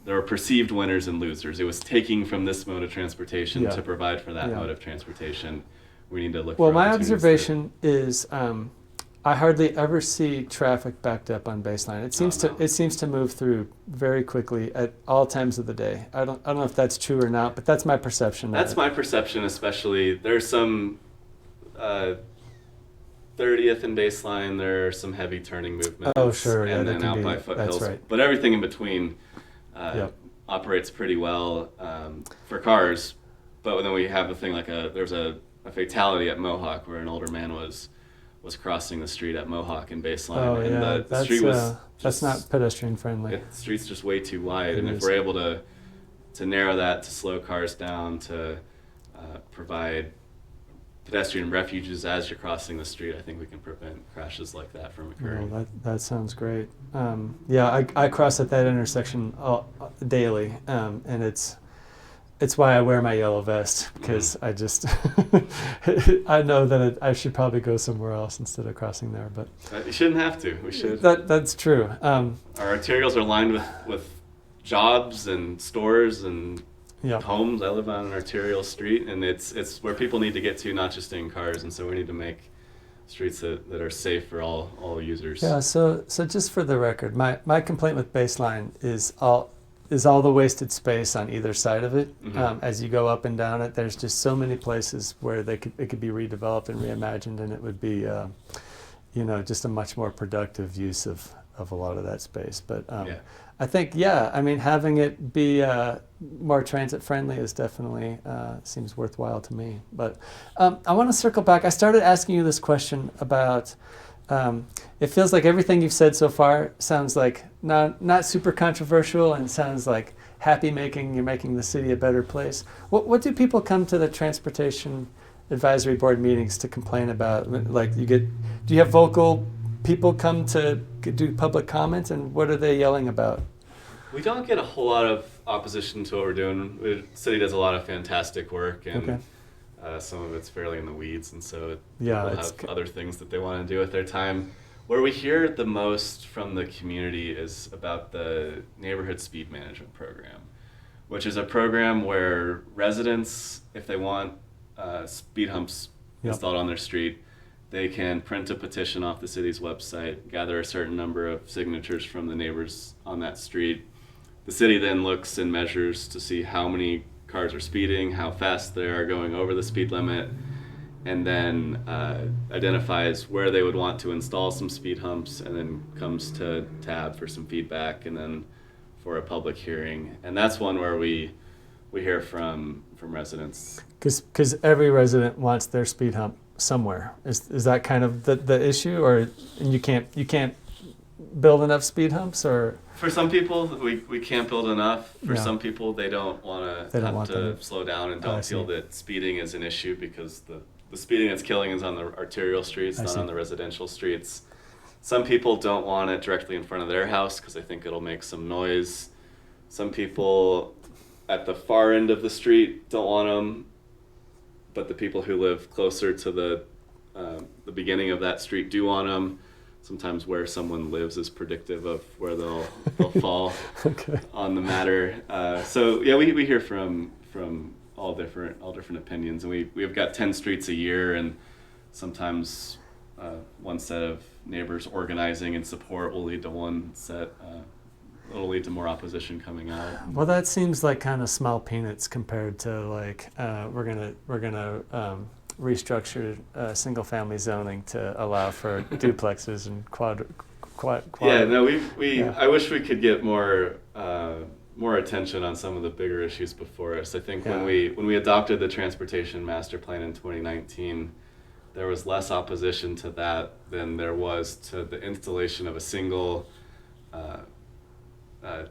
there were perceived winners and losers. It was taking from this mode of transportation to provide for that mode of transportation. We need to look for my opportunities observation is I hardly ever see traffic backed up on Baseline. It seems to move through very quickly at all times of the day. I don't know if that's true or not, but that's my perception. That's my perception, especially. There's some 30th and Baseline. There are some heavy turning movements. Oh, sure. And then out by Foothills. That's right. But everything in between operates pretty well for cars. But then we have a thing like there's a fatality at Mohawk where an older man was crossing the street at Mohawk and Baseline. Oh, and yeah. the street was that's not pedestrian friendly. The street's just way too wide. And if is. we're able to narrow that, to slow cars down, to provide pedestrian refuges as you're crossing the street, I think we can prevent crashes like that from occurring. Well, that sounds great. I cross at that intersection daily, and it's why I wear my yellow vest, because I just I know that I should probably go somewhere else instead of crossing there. But you shouldn't have to. We should. That's true. Our arterials are lined with jobs and stores and homes. I live on an arterial street, and it's where people need to get to, not just in cars. And so we need to make streets that are safe for all users. Yeah. So just for the record, my complaint with Baseline is all the wasted space on either side of it. Mm-hmm. As you go up and down it, there's just so many places where it could be redeveloped and reimagined, and it would be just a much more productive use of a lot of that space. But I think having it be more transit friendly is definitely seems worthwhile to me. But I want to circle back. I started asking you this question about it feels like everything you've said so far sounds like not super controversial, and sounds like you're making the city a better place. What do people come to the Transportation Advisory Board meetings to complain about? Like, do you have vocal people come to do public comments, and what are they yelling about? We don't get a whole lot of opposition to what we're doing. The city does a lot of fantastic work, and some of it's fairly in the weeds, and so people have other things that they want to do with their time. Where we hear the most from the community is about the Neighborhood Speed Management Program, which is a program where residents, if they want speed humps installed on their street, they can print a petition off the city's website, gather a certain number of signatures from the neighbors on that street. The city then looks and measures to see how many cars are speeding, how fast they are going over the speed limit, and then identifies where they would want to install some speed humps, and then comes to TAB for some feedback, and then for a public hearing. And that's one where we hear from residents. Because every resident wants their speed hump somewhere. Is that kind of the issue, or you can't build enough speed humps, or? For some people, we can't build enough. For some people, they don't want to slow down and don't feel that speeding is an issue, because the speeding that's killing is on the arterial streets, not on the residential streets. Some people don't want it directly in front of their house because they think it'll make some noise. Some people at the far end of the street don't want them, but the people who live closer to the beginning of that street do want them. Sometimes where someone lives is predictive of where they'll fall on the matter. We hear from all different opinions, and we've got 10 streets a year, and sometimes one set of neighbors organizing and support will lead to one set. It'll lead to more opposition coming out. Well, that seems like kind of small peanuts compared to like we're gonna restructure single-family zoning to allow for duplexes and quad. Yeah, no, I wish we could get more more attention on some of the bigger issues before us. I think Yeah. when we adopted the transportation master plan in 2019, there was less opposition to that than there was to the installation of a single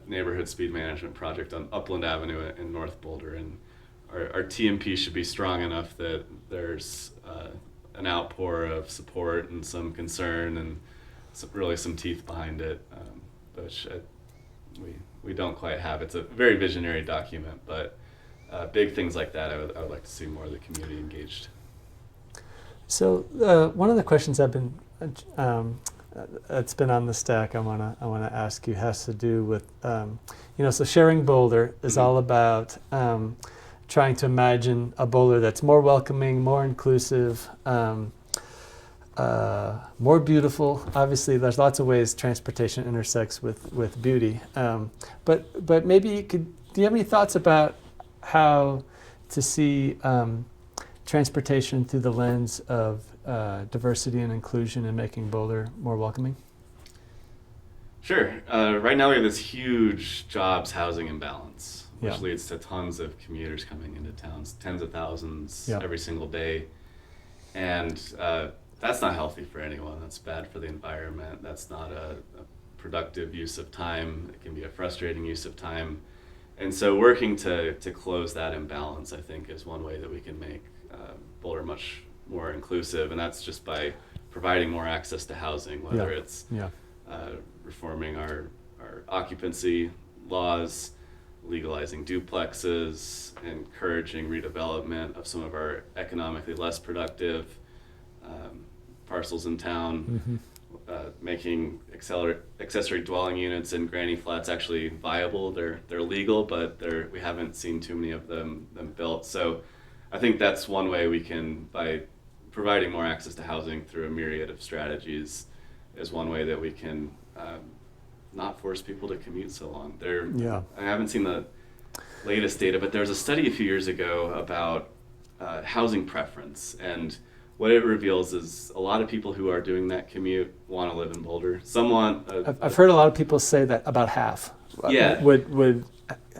neighborhood speed management project on Upland Avenue in North Boulder. And our TMP should be strong enough that there's an outpour of support and some concern and really some teeth behind it, which we don't quite have. It's a very visionary document, but big things like that, I would like to see more of the community engaged. So one of the questions I've been it's been on the stack I wanna ask you has to do with so Sharing Boulder is all about trying to imagine a Boulder that's more welcoming, more inclusive, more beautiful. Obviously, there's lots of ways transportation intersects with beauty. But maybe do you have any thoughts about how to see transportation through the lens of diversity and inclusion and making Boulder more welcoming? Sure. Right now we have this huge jobs housing imbalance, which Yeah. leads to tons of commuters coming into towns, tens of thousands Yeah. every single day. And that's not healthy for anyone. That's bad for the environment. That's not a productive use of time. It can be a frustrating use of time. And so working to close that imbalance, I think, is one way that we can make Boulder much more inclusive. And that's just by providing more access to housing, whether it's reforming our occupancy laws, legalizing duplexes, encouraging redevelopment of some of our economically less productive parcels in town, making accessory dwelling units and granny flats actually viable. They're legal, but we haven't seen too many of them built. So I think that's one way we can, by providing more access to housing through a myriad of strategies, is one way that we can not force people to commute so long. I haven't seen the latest data, but there was a study a few years ago about housing preference, and what it reveals is a lot of people who are doing that commute want to live in Boulder. I've heard a lot of people say that about half would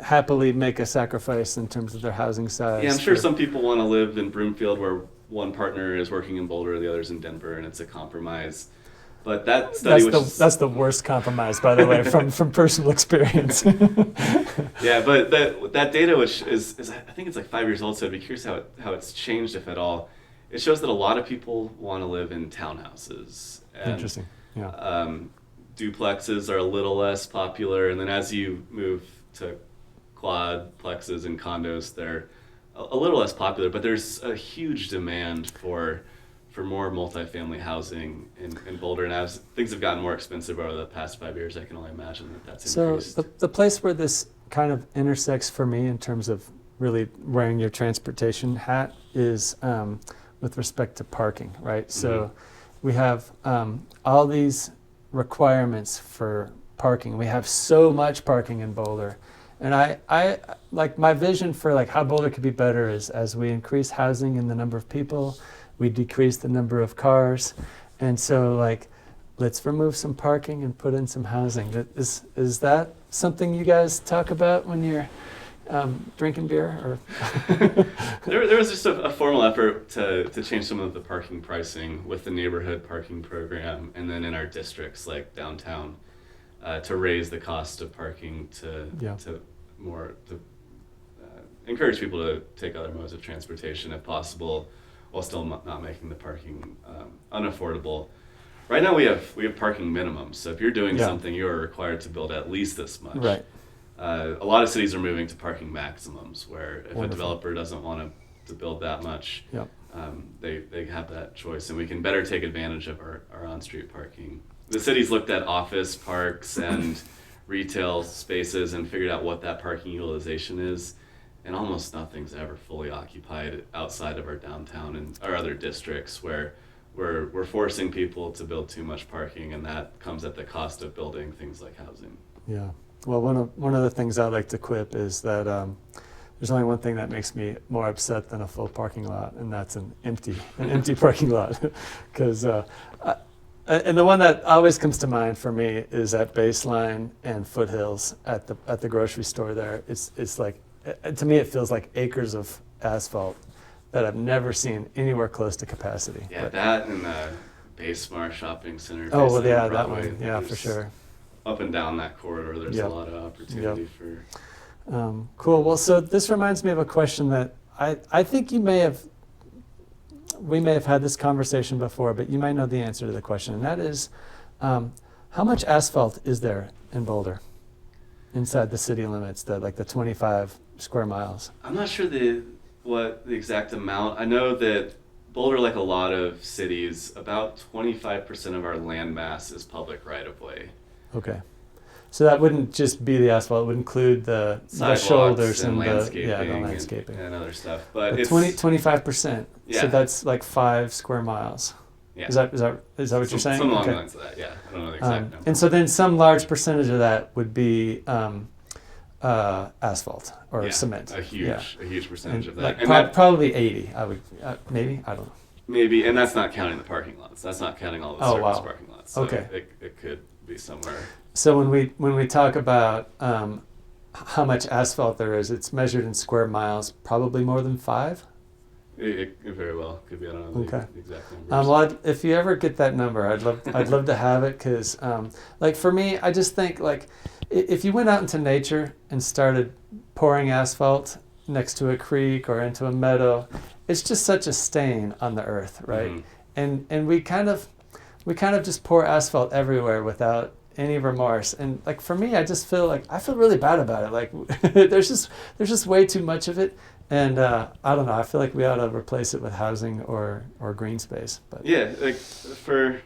happily make a sacrifice in terms of their housing size. Yeah, I'm sure some people want to live in Broomfield where one partner is working in Boulder, the other's in Denver, and it's a compromise. But that study that's the worst compromise, by the way, from personal experience. Yeah, but that data, which is I think it's like 5 years old, so I'd be curious how it's changed, if at all. It shows that a lot of people want to live in townhouses. And, interesting. Yeah. Duplexes are a little less popular, and then as you move to quadplexes and condos, they're a little less popular. But there's a huge demand for more multifamily housing in Boulder, and as things have gotten more expensive over the past 5 years, I can only imagine that's increased. So the place where this kind of intersects for me in terms of really wearing your transportation hat is with respect to parking, right? So we have all these requirements for parking. We have so much parking in Boulder. And I like my vision for like how Boulder could be better is as we increase housing and the number of people, we decrease the number of cars. And so like, let's remove some parking and put in some housing. Is that something you guys talk about when you're drinking beer? Or there was just a formal effort to change some of the parking pricing with the neighborhood parking program, and then in our districts like downtown, to raise the cost of parking to encourage people to take other modes of transportation if possible, while still not making the parking unaffordable. Right now we have parking minimums. So if you're doing something, you are required to build at least this much. Right. A lot of cities are moving to parking maximums, where if Wonderful. a developer doesn't want to build that much, they have that choice, and we can better take advantage of our on-street parking. The city's looked at office parks and retail spaces and figured out what that parking utilization is, and almost nothing's ever fully occupied outside of our downtown and our other districts, where we're forcing people to build too much parking, and that comes at the cost of building things like housing. Yeah. Well, one of the things I like to quip is that there's only one thing that makes me more upset than a full parking lot, and that's an empty parking lot. Because And the one that always comes to mind for me is at Baseline and Foothills at the grocery store there. It's like, to me, it feels like acres of asphalt that I've never seen anywhere close to capacity. Yeah, But- that and the Basemar Shopping Center. Oh, well, Baseline yeah, that Broadway, one. Yeah, for there's- sure. Up and down that corridor, there's Yep. a lot of opportunity for. Cool. Well, so this reminds me of a question that I think we may have had this conversation before, but you might know the answer to the question, and that is, how much asphalt is there in Boulder, inside the city limits, the 25 square miles? I'm not sure what the exact amount. I know that Boulder, like a lot of cities, about 25% of our land mass is public right of way. Okay. So that wouldn't just be the asphalt; it would include the shoulders and the landscaping and other stuff. But But it's 25%. Yeah. So that's like 5 square miles. yeah. Is that what you're saying? Some along Okay. the lines of that. Yeah, I don't know the exact number. And so then some large percentage of that would be asphalt or Yeah, cement. a huge percentage of that. Like And that probably 80. I would maybe, I don't know. maybe, and that's not counting the parking lots. That's not counting all the Oh, surface wow. parking lots. So Okay. it could be somewhere. So when we talk about how much asphalt there is, it's measured in square miles, probably more than 5. It very well could be. I don't know Okay. the exact numbers. Well, if you ever get that number, I'd love to have it, because like for me, I just think like if you went out into nature and started pouring asphalt next to a creek or into a meadow, it's just such a stain on the earth, right? Mhm. And we kind of just pour asphalt everywhere without any remorse. And like for me, I feel really bad about it. Like there's just way too much of it. And I don't know. I feel like we ought to replace it with housing or green space. But Yeah, like for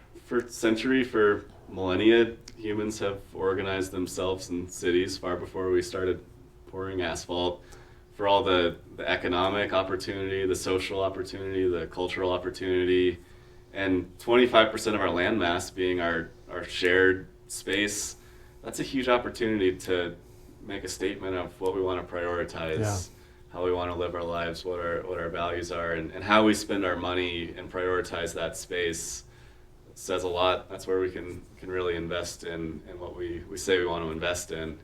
millennia, humans have organized themselves in cities far before we started pouring asphalt. For all the economic opportunity, the social opportunity, the cultural opportunity, and 25% of our land mass being our shared space, that's a huge opportunity to make a statement of what we want to prioritize, how we want to live our lives, what our values are, and how we spend our money and prioritize that space says a lot. That's where we can really invest in what we say we want to invest in.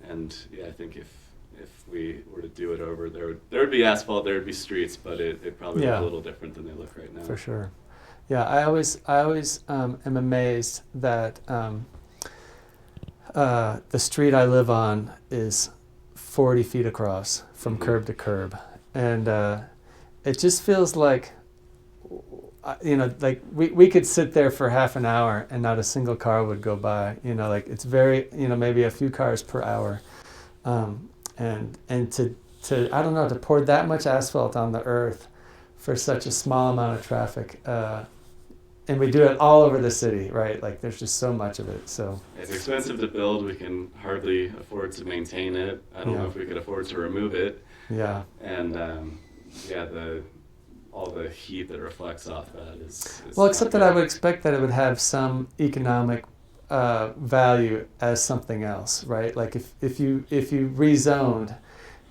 And yeah, I think if we were to do it over, there would be asphalt, there would be streets, but it probably look a little different than they look right now. for sure. Yeah, I always am amazed that the street I live on is 40 feet across from curb to curb, and it just feels like, like we could sit there for half an hour and not a single car would go by. Like it's very, maybe a few cars per hour, and to I don't know, to pour that much asphalt on the earth for such a small amount of traffic. And we do it all over the city, right? Like there's just so much of it. So It's expensive to build. We can hardly afford to maintain it. I don't know if we could afford to remove it. yeah, And all the heat that reflects off that is well, not except that good. I would expect that it would have some economic value as something else, right? Like if you rezoned,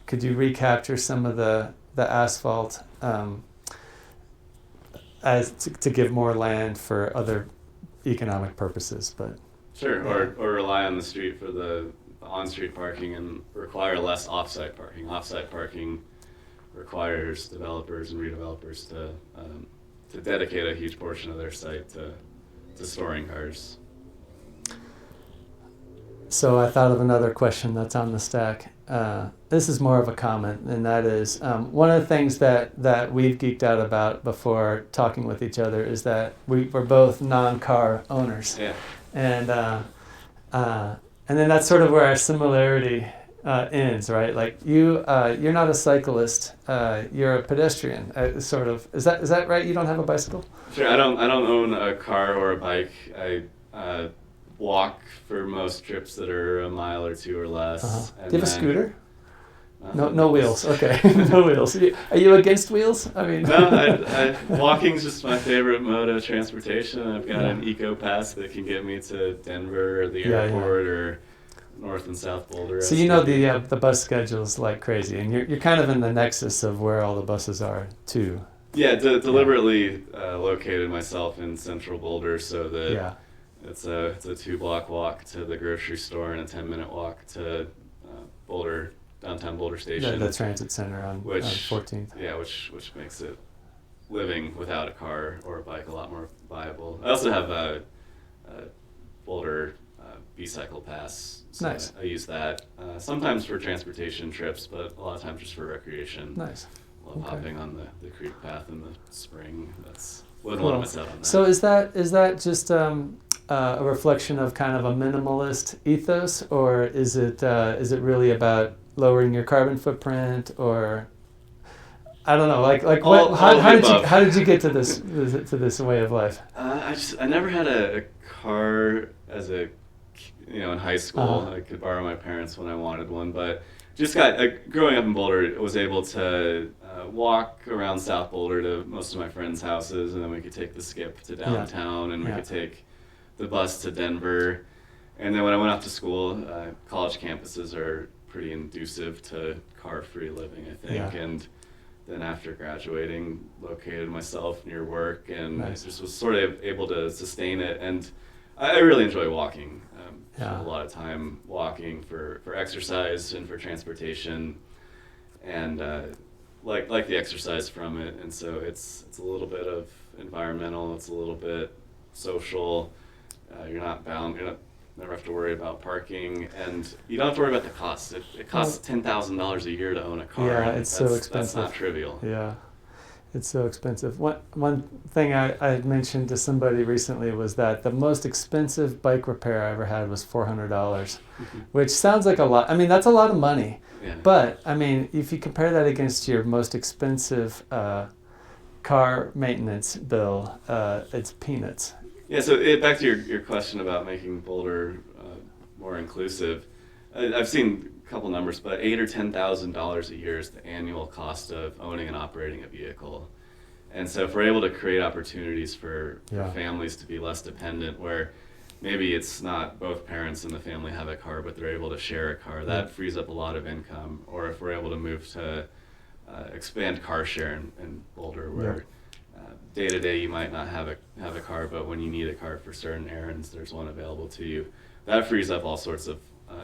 could you recapture some of the asphalt as to give more land for other economic purposes? But Sure, or rely on the street for the on-street parking and require less off-site parking. Off-site parking requires developers and redevelopers to dedicate a huge portion of their site to storing cars. so I thought of another question that's on the stack. This is more of a comment, and that is one of the things that we've geeked out about before talking with each other is that we're both non-car owners. Yeah. And then that's sort of where our similarity ends, right? Like you're not a cyclist, you're a pedestrian. Sort of. Is that right? You don't have a bicycle? Sure. I don't own a car or a bike. I walk for most trips that are a mile or two or less. Uh-huh. And Do you have a then- scooter? No, No wheels. Okay, no wheels. Are you against wheels? I mean, No, walking's just my favorite mode of transportation. I've got an EcoPass that can get me to Denver or the airport or North and South Boulder. So the bus schedule's like crazy, and you're kind of in the nexus of where all the buses are too. Yeah, deliberately located myself in central Boulder so that Yeah. it's a 2 block walk to the grocery store and a 10-minute walk to Boulder, downtown Boulder Station. The transit center on 14th. Yeah, which makes it living without a car or a bike a lot more viable. I also have a Boulder B-cycle pass. So Nice. I use that sometimes for transportation trips, but a lot of times just for recreation. Nice. Love Okay. hopping on the creek path in the spring. Wouldn't Cool. want to miss out on that. So is that just a reflection of kind of a minimalist ethos, or is it really about lowering your carbon footprint, or I don't know, like All how did you get to this way of life? I never had a car as in high school. I could borrow my parents when I wanted one, but just got growing up in Boulder, was able to walk around South Boulder to most of my friends' houses, and then we could take the skip to downtown, and we could take the bus to Denver. And then when I went off to school, college campuses are pretty conducive to car-free living, I think. And then after graduating, located myself near work, and I just was sort of able to sustain it. And I really enjoy walking. Spend a lot of time walking for exercise and for transportation, and like the exercise from it. And so it's a little bit of environmental, it's a little bit social. You're not bound. Never have to worry about parking, and you don't have to worry about the cost. It costs $10,000 a year to own a car. Yeah, it's so expensive. That's not trivial. Yeah, it's so expensive. One thing I had mentioned to somebody recently was that the most expensive bike repair I ever had was $400, which sounds like a lot. I mean, that's a lot of money. Yeah. But I mean, if you compare that against your most expensive car maintenance bill, it's peanuts. Yeah, so back to your question about making Boulder more inclusive. I've seen a couple numbers, but $8,000 or $10,000 a year is the annual cost of owning and operating a vehicle. And so if we're able to create opportunities for families to be less dependent, where maybe it's not both parents in the family have a car, but they're able to share a car, that frees up a lot of income. Or if we're able to move to expand car share in Boulder, where day to day you might not have a car, but when you need a car for certain errands, there's one available to you. That frees up all sorts of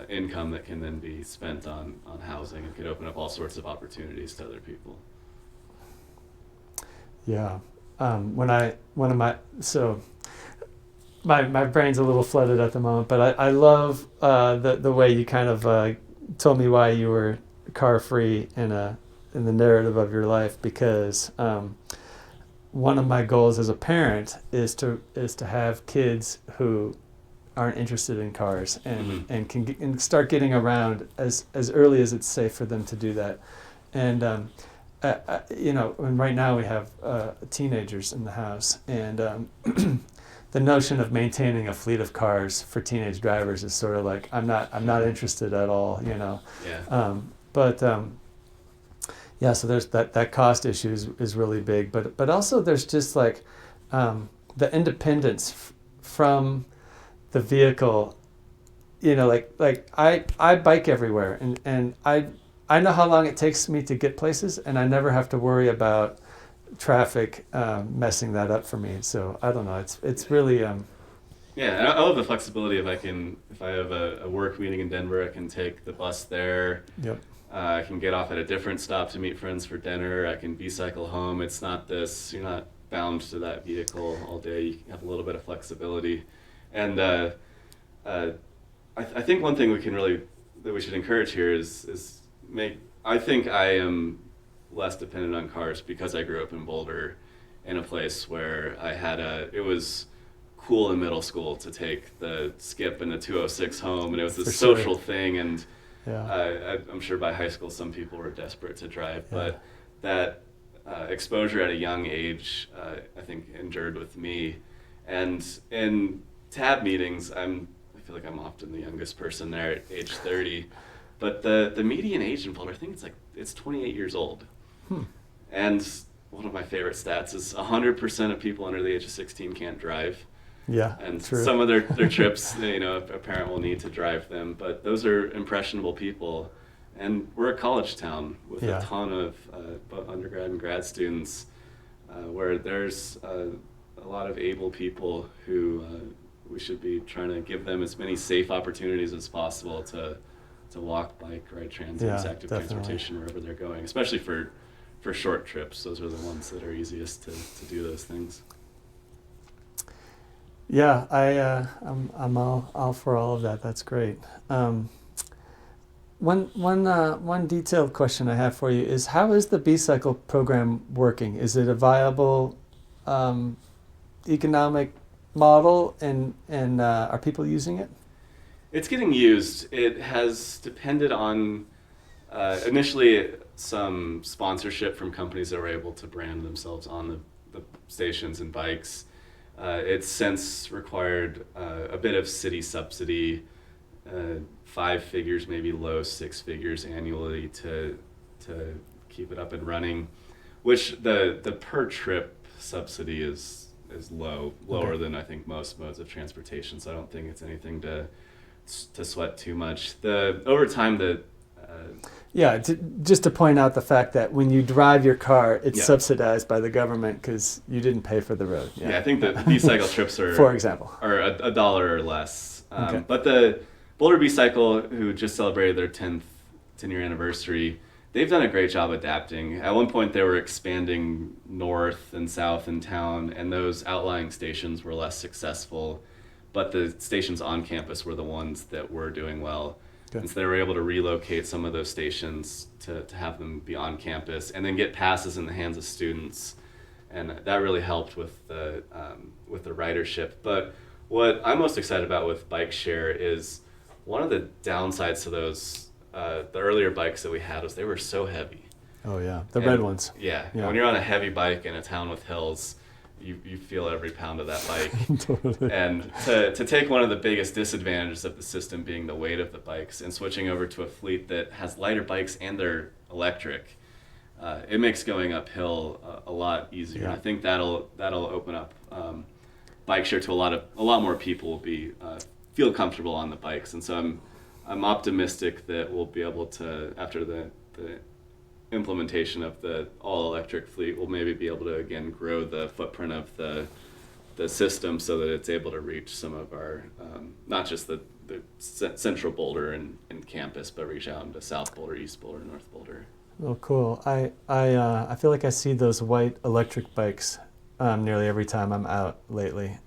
income that can then be spent on housing. It could open up all sorts of opportunities to other people. Yeah, my brain's a little flooded at the moment, but I love the way you kind of told me why you were car free in the narrative of your life, because one of my goals as a parent is to have kids who aren't interested in cars and can start getting around as early as it's safe for them to do that. And and right now we have teenagers in the house, and the notion of maintaining a fleet of cars for teenage drivers is sort of like I'm not interested at all, Yeah, so there's that cost issue is really big, but also there's just like the independence from the vehicle. Like I bike everywhere, and I know how long it takes me to get places, and I never have to worry about traffic messing that up for me. So I don't know. It's really Yeah, I love the flexibility. If I have a work meeting in Denver, I can take the bus there. Yep. I can get off at a different stop to meet friends for dinner. I can bicycle home. It's not you're not bound to that vehicle all day. You have a little bit of flexibility. And I think one thing that we should encourage here is I think I am less dependent on cars because I grew up in Boulder in a place where it was cool in middle school to take the skip and the 206 home, and it was a social thing, and I'm sure by high school some people were desperate to drive, but that exposure at a young age I think endured with me. And in tab meetings, I feel like I'm often the youngest person there at age 30, but the median age in Boulder, I think it's 28 years old. And one of my favorite stats is 100% of people under the age of 16 can't drive. Yeah, and true. Some of their trips, a parent will need to drive them, but those are impressionable people. And we're a college town with a ton of both undergrad and grad students. where there's a lot of able people who we should be trying to give them as many safe opportunities as possible to walk, bike, ride transit, active transportation wherever they're going, especially for short trips. Those are the ones that are easiest to do those things. Yeah, I'm all for all of that. That's great. One detailed question I have for you is, how is the B-Cycle program working? Is it a viable economic model, and are people using it? It's getting used. It has depended on initially some sponsorship from companies that were able to brand themselves on the stations and bikes. It's since required a bit of city subsidy, 5 figures, maybe low 6 figures annually to keep it up and running, which the per trip subsidy is lower than I think most modes of transportation. So I don't think it's anything to sweat too much. Over time, just to point out the fact that when you drive your car, it's subsidized by the government because you didn't pay for the road. I think the B-Cycle trips are, for example, are $1 or less. But the Boulder B-Cycle, who just celebrated their 10-year anniversary, they've done a great job adapting. At one point, they were expanding north and south in town, and those outlying stations were less successful. But the stations on campus were the ones that were doing well. Good. And so they were able to relocate some of those stations to have them be on campus and then get passes in the hands of students. And that really helped with the ridership. But what I'm most excited about with bike share is one of the downsides to those, the earlier bikes that we had, was they were so heavy. Oh yeah, the red ones. Yeah. When you're on a heavy bike in a town with hills, you feel every pound of that bike. Totally. And to take one of the biggest disadvantages of the system being the weight of the bikes and switching over to a fleet that has lighter bikes and they're electric, it makes going uphill a lot easier. Yeah. I think that'll open up bike share to a lot more people will be feel comfortable on the bikes. And so I'm optimistic that we'll be able to, after the implementation of the all-electric fleet, we'll maybe be able to again grow the footprint of the system so that it's able to reach some of our not just the central Boulder and campus, but reach out into South Boulder, East Boulder, North Boulder. Oh, cool. I feel like I see those white electric bikes nearly every time I'm out lately.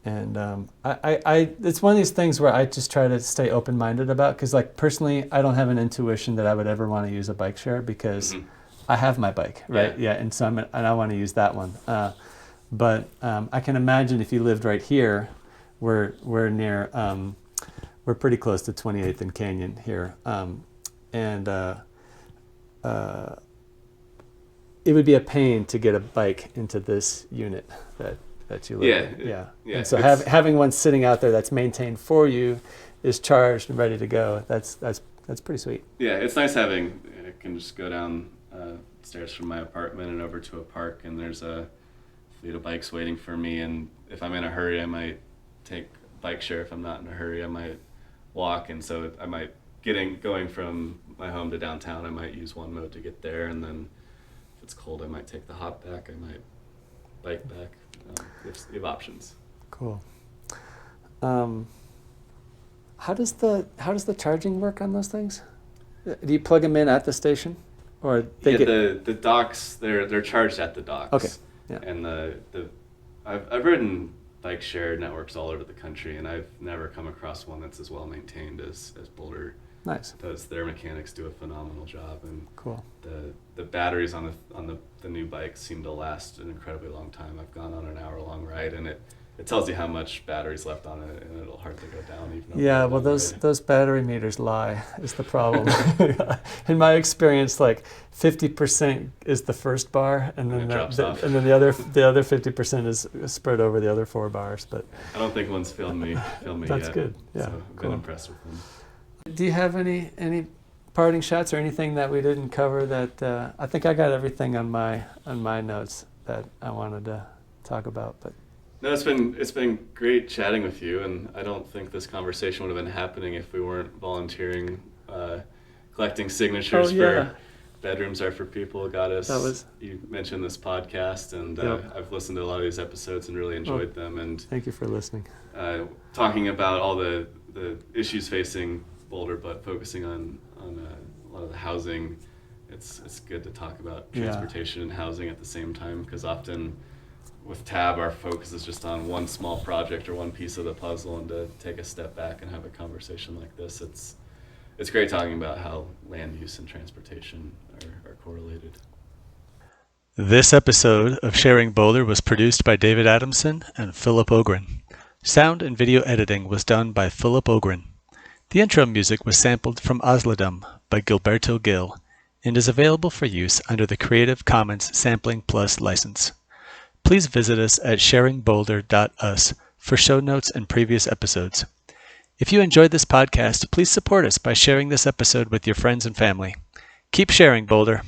It's one of these things where I just try to stay open-minded about, because like personally, I don't have an intuition that I would ever want to use a bike share because I have my bike, right? Yeah, and so and I want to use that one. But I can imagine if you lived right here, we're near, we're pretty close to 28th and Canyon here, it would be a pain to get a bike into this unit that you live in. Yeah. And so having one sitting out there that's maintained for you, is charged and ready to go. That's pretty sweet. Yeah, it's nice having. I can just go down stairs from my apartment and over to a park, and there's a fleet of bikes waiting for me. And if I'm in a hurry, I might take bike share. If I'm not in a hurry, I might walk. And so I might going from my home to downtown. I might use one mode to get there, and then if it's cold, I might take the hop back. I might bike back. You have options. Cool. How does the charging work on those things? Do you plug them in at the station, or they the docks? They're charged at the docks. Okay. Yeah. And I've ridden bike share networks all over the country, and I've never come across one that's as well maintained as Boulder. Nice. Does. Their mechanics do a phenomenal job, and cool. The batteries on the new bikes seem to last an incredibly long time. I've gone on an hour-long ride, and it tells you how much battery's left on it, and it'll hardly go down even. Yeah, well, those battery meters lie is the problem. In my experience, like 50% is the first bar, and then the other 50% is spread over the other 4 bars. But I don't think one's failed me That's yet. good. Yeah, so I've been impressed with them. Do you have any parting shots or anything that we didn't cover that I think I got everything on my notes that I wanted to talk about, but no, it's been great chatting with you, and I don't think this conversation would have been happening if we weren't volunteering, collecting signatures bedrooms are for people got us. You mentioned this podcast, and I've listened to a lot of these episodes and really enjoyed them. And thank you for listening. Talking about all the issues facing Boulder, but focusing on a lot of the housing. It's good to talk about transportation and housing at the same time, because often with TAB, our focus is just on one small project or one piece of the puzzle, and to take a step back and have a conversation like this, it's great talking about how land use and transportation are correlated. This episode of Sharing Boulder was produced by David Adamson and Philip Ogren. Sound and video editing was done by Philip Ogren. The intro music was sampled from Osladum by Gilberto Gil and is available for use under the Creative Commons Sampling Plus license. Please visit us at sharingboulder.us for show notes and previous episodes. If you enjoyed this podcast, please support us by sharing this episode with your friends and family. Keep sharing, Boulder.